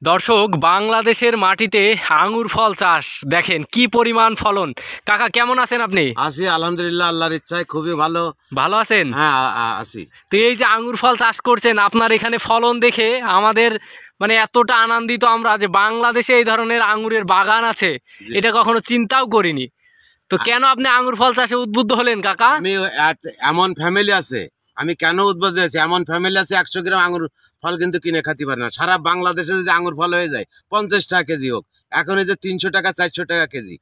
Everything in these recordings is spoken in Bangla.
দর্শক, বাংলাদেশের মাটিতে আঙ্গুর ফল চাষ দেখেন কি পরিমাণ ফলন। কাকা কেমন আছেন আপনি? আছি আলহামদুলিল্লাহ, আল্লাহর ইচ্ছায় খুবই ভালো। ভালো আছেন? হ্যাঁ আছি। তো এই যে আঙ্গুর ফল চাষ করছেন, আপনার এখানে ফলন দেখে আমাদের মানে এতটা আনন্দিত আমরা যে বাংলাদেশে এই ধরনের আঙ্গুরের বাগান আছে এটা কখনো চিন্তাও করিনি। তো কেন আপনি আঙ্গুর ফল চাষে উদ্বুদ্ধ হলেন কাকা? আমি এমন ফ্যামিলি আছে, আমি কেন উদ্বুদ্ধ হয়েছি, এমন ফ্যামিলি আছে 100 গ্রাম আঙ্গুর ফল কিন্তু কিনে খাতে পারে না। সারা বাংলাদেশে যদি আঙ্গুর ফল হয়ে যায় 50 টাকা কেজি হোক, এখন এই যে 300 টাকা 400 টাকা কেজি,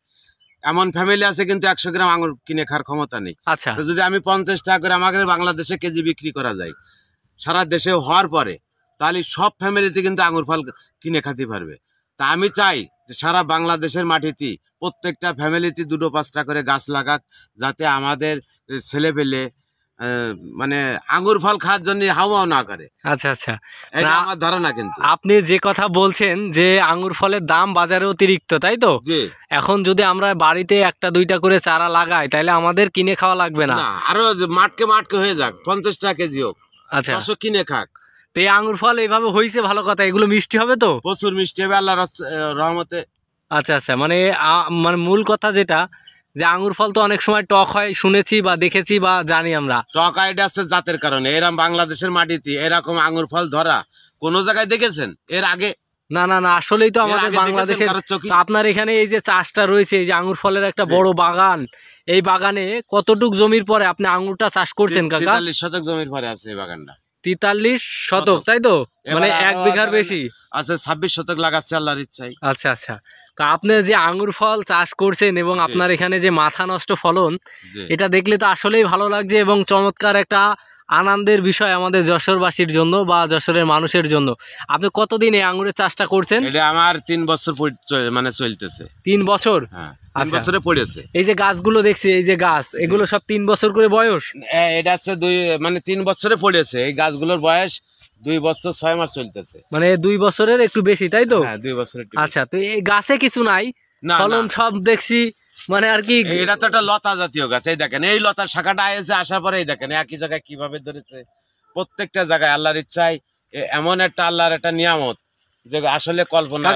এমন ফ্যামিলি আছে কিন্তু 100 গ্রাম আঙ্গুর কিনে খাওয়ার ক্ষমতা নেই। আচ্ছা, তো যদি আমি 50 টাকা করে আমাদের বাংলাদেশে কেজি বিক্রি করা যায় সারা দেশে হওয়ার পরে, তাহলে সব ফ্যামিলিতে কিন্তু আঙ্গুর ফল কিনে খাতে পারবে। তা আমি চাই যে সারা বাংলাদেশের মাটিতে প্রত্যেকটা ফ্যামিলিতে 2-5টা করে গাছ লাগাক, যাতে আমাদের ছেলে পেলে মানে আঙ্গুর ফল খাওয়ার জন্য হাওয়াও না করে। আচ্ছা আচ্ছা, এটা আমার ধারণা। কিন্তু আপনি যে কথা বলছেন যে আঙ্গুর ফলের দাম বাজারে অতিরিক্ত, তাই তো? জি। এখন যদি আমরা বাড়িতে 1-2টা করে চারা লাগাই তাহলে আমাদের কিনে খাওয়া লাগবে না। আরো মাটকে হয়ে যাক, 50 টাকা কেজি হোক, আচ্ছা, কিনে খাক। তো এই আঙ্গুর ফল এইভাবে হয়েছে, ভালো কথা। এগুলো মিষ্টি হবে তো? প্রচুর মিষ্টি হবে আল্লাহর রহমতে। আচ্ছা আচ্ছা, মানে মানে মূল কথা যেটা, যে আঙ্গুর ফল তো অনেক সময় টক হয়, শুনেছি বা দেখেছি বা জানি আমরা। টক আইডিয়া আছে জাতের কারণে। এরকম বাংলাদেশের মাটিতে এরকম আঙ্গুর ফল ধরা কোন জায়গায় দেখেছেন এর আগে? না না না, আসলেই তো আমাদের বাংলাদেশের। আপনার এখানে এই যে চাষটা রয়েছে, এই যে আঙ্গুর ফলের একটা বড় বাগান, এই বাগানে কতটুক জমির পরে আপনি আঙ্গুরটা চাষ করছেন কাকা? 43 শতক জমির পরে আছে এই বাগানটা। 43 শতক, তাই তো? মানে 1 বিঘার বেশি আছে। 26 শতক লাগাচ্ছে আল্লাহর ইচ্ছায়। আচ্ছা আচ্ছা, তো আপনি যে আঙ্গুর ফল চাষ করছেন এবং আপনার এখানে যে মাথা নষ্ট ফলন, এটা দেখলে তো আসলেই ভালো লাগছে এবং চমৎকার একটা আনন্দের বিষয় আমাদের যশোরবাসীর জন্য বা যশোরের মানুষের জন্য। আপনি কতদিন এই আঙ্গুরের চাষটা করছেন? এটা আমার 3 বছর মানে চলতেছে। 3 বছর? হ্যাঁ, 3 বছরে পড়েছে। এই যে গাছগুলো দেখছি, এই যে গাছ, এগুলো সব 3 বছর করে বয়স? এটা হচ্ছে 3 বছরে পড়েছে। এই গাছগুলোর বয়স 2 বছর 6 মাস চলতেছে। মানে 2 বছরের একটু বেশি, তাই তো? হ্যাঁ, 2 বছরের। আচ্ছা, তো এই গাছে কিছু নাই, ফলন সব দেখছি মানে আর কি। এটা তো একটা লতা জাতীয় গাছ। এই দেখেন, এই লতার শাখাটা আয়েছে, আসার পরে এই দেখেন একই জায়গায় কিভাবে ধরেছে। প্রত্যেকটা জায়গায় আল্লাহর ইচ্ছায় এমন একটা আল্লাহর একটা নিয়ামত যে আসলে কল্পনা।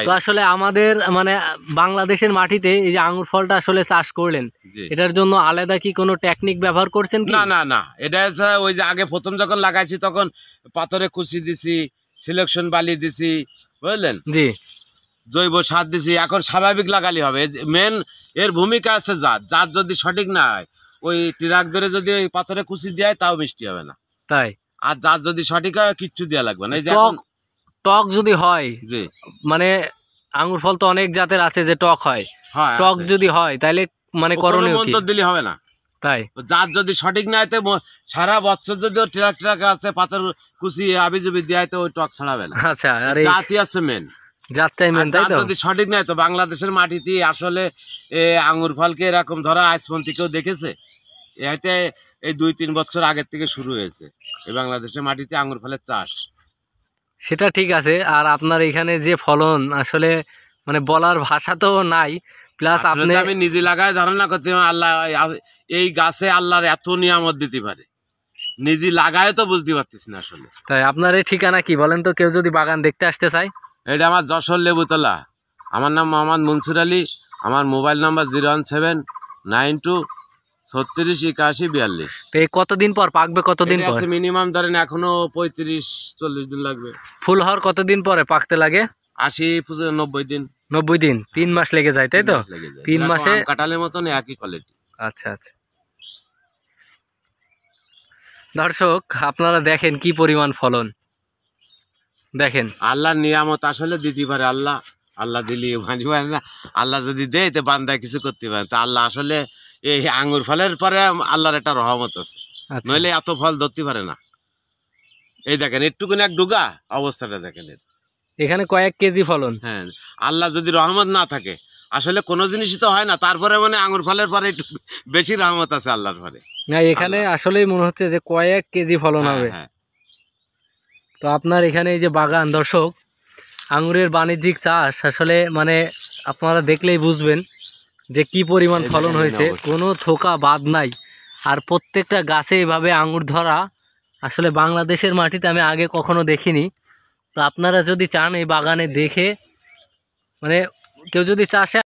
তো আসলে আমাদের মানে বাংলাদেশের মাটিতে এই যে আঙ্গুর ফলটা আসলে চাষ করলেন, এটার জন্য আলাদা কি কোনো টেকনিক ব্যবহার করছেন? না না না, এটা ওই যে আগে প্রথম যখন লাগাইছি তখন পাথরে কুচি দিছি, সিলেকশন বালি দিছি, বুঝলেন? জি। জৈব সার দিছি। এখন স্বাভাবিক লাগালি হবে। মেন এর ভূমিকা আছে জাত যদি সঠিক না হয়, ওই ট্রাক ধরে যদি ওই পাথরে কুচি দেয় তাও মিষ্টি হবে না। তাই? আর জাত যদি সঠিক হয় কিচ্ছু দেওয়া লাগবে না। এই যে টক যদি হয়, জি, মানে আঙ্গুর ফল তো অনেক জাতের আছে যে টক হয়, টক যদি হয় তাহলে মানে করণীয় কি? দিলে হবে না। তাই জাত যদি সঠিক না হয় তো সারা বছর যদি ট্রাক আছে পাথর কুচি আবিজুবি দেয় তো ওই টক ছাড়াবে না। আচ্ছা, আর জাতই আছে মেন। জাতটাই মেন, তাই তো? যদি সঠিক নাই তো বাংলাদেশের মাটিতে আসলে আঙ্গুর ফলকে এরকম ধরা আইসপন্থী কেউ দেখেছে? এতে এই 2-3 বছর আগের থেকে শুরু হয়েছে এই বাংলাদেশের মাটিতে আঙ্গুর ফলের চাষ। সেটা ঠিক আছে। আর আপনার এখানে যে ফলন আসলে মানে বলার ভাষা তো নাই। প্লাস আপনি, আমি নিজে লাগায় ধারণা করতে আল্লাহ এই গাছে আল্লাহর এত নিয়ামত দিতে পারে, নিজে লাগায় তো বুঝতে পারতেছি না আসলে। তাই আপনার এই ঠিকানা কি বলেন তো, কেউ যদি বাগান দেখতে আসতে চায়? এটা আমার যশোর লেবুতলা। আমার নাম মোহাম্মদ মনসুর আলী। আমার মোবাইল নাম্বার 01792368142। তো এই কতদিন পর পাকবে? কতদিন পর? মিনিমাম ধরেন এখনো 35-40 দিন লাগবে। ফুল হওয়ার কতদিন পরে পাকতে লাগে? 80-90 দিন। 90 দিন, 3 মাস লেগে যায়, তাই তো? 3 মাসে কাঁঠালের মতন একই কোয়ালিটি। আচ্ছা আচ্ছা, দর্শক আপনারা দেখেন কি পরিমাণ ফলন, দেখেন আল্লাহর নিয়ামত আসলে দিতে পারে। আল্লাহ দিলি মানি পারে না। আল্লাহ যদি দেয় তো বান্দায় কিছু করতে পারে। তা আল্লাহ আসলে এই আঙ্গুর ফলের পরে আল্লাহর একটা রহমত আছে, নইলে এত ফল ধরতে পারে না। এই দেখেন একটুকুনি এক ডুগা অবস্থাটা দেখেন। এখানে কয়েক কেজি ফলন। হ্যাঁ, আল্লাহ যদি রহমত না থাকে আসলে কোনো জিনিসই তো হয় না। তারপরে মানে আঙ্গুর ফলের পরে একটু বেশি রহমত আছে আল্লাহর পরে। না, এখানে আসলেই মনে হচ্ছে যে কয়েক কেজি ফলন হবে। তো আপনার এখানে এই যে বাগান, দর্শক, আঙ্গুরের বাণিজ্যিক চাষ আসলে মানে আপনারা দেখলেই বুঝবেন যে কি পরিমাণ ফলন হয়েছে, কোনো থোকা বাদ নাই। আর প্রত্যেকটা গাছে এভাবে আঙ্গুর ধরা আসলে বাংলাদেশের মাটিতে আমি আগে কখনো দেখিনি। তো আপনারা যদি চান এই বাগানে দেখে মানে কেউ যদি চাষে